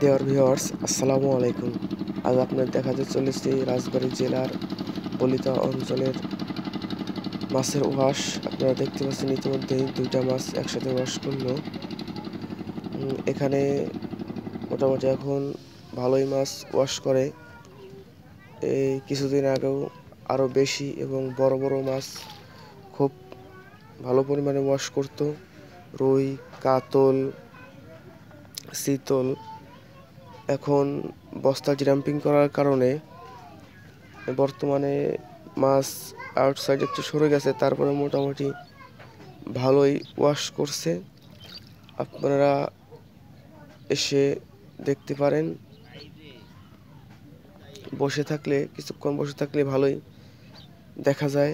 Dear viewers, আসসালামু আলাইকুম। আজ আপনাদের দেখাতে চলেছি রাজবাড়ী জেলার বলিতা অঞ্চলের মাছের ওয়াশ। আপনারা দেখতে পাচ্ছেন ইতিমধ্যেই দুইটা মাছ একসাথে ওয়াশ করলো। এখানে মোটামুটি এখন ভালোই মাছ ওয়াশ করে। এই কিছুদিন আগেও আরও বেশি এবং বড় বড় মাছ খুব ভালো পরিমাণে ওয়াশ করতো। রুই, কাতল, চিতল। এখন বস্তা ডাম্পিং করার কারণে বর্তমানে মাছ আউটসাইড একটু সরে গেছে, তারপরে মোটামুটি ভালোই ওয়াশ করছে। আপনারা এসে দেখতে পারেন। কিছুক্ষণ বসে থাকলে ভালোই দেখা যায়।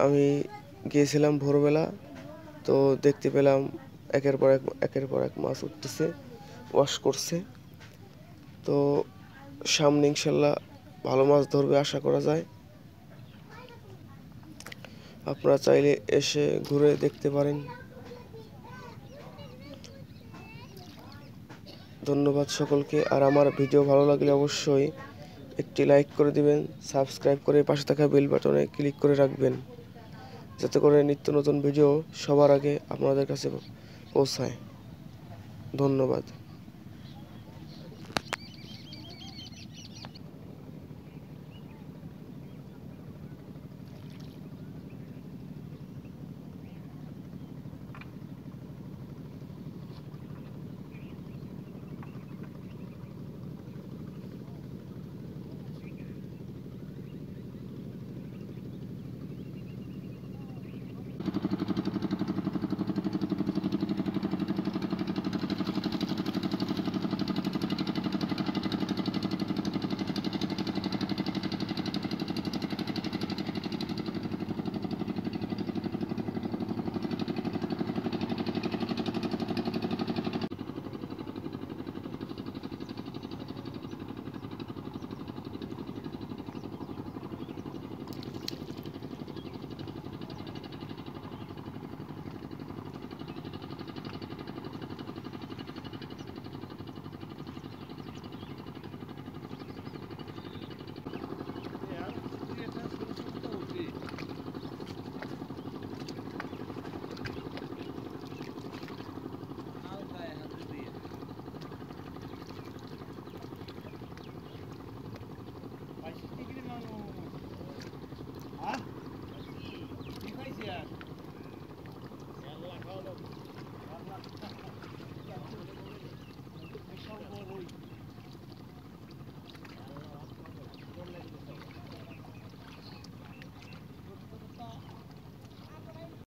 আমি গিয়েছিলাম ভোরবেলা, তো দেখতে পেলাম একের পর এক মাছ উঠতেছে, ওয়াশ করছে। তো সামনে ইনশাল্লাহ ভালো মাছ ধরবে আশা করা যায়। আপনারা চাইলে এসে ঘুরে দেখতে পারেন। ধন্যবাদ সকলকে। আর আমার ভিডিও ভালো লাগলে অবশ্যই একটি লাইক করে দিবেন, সাবস্ক্রাইব করে পাশে থাকা বেল বাটনে ক্লিক করে রাখবেন, যাতে করে নিত্য নতুন ভিডিও সবার আগে আপনাদের কাছে পৌঁছায়। ধন্যবাদ।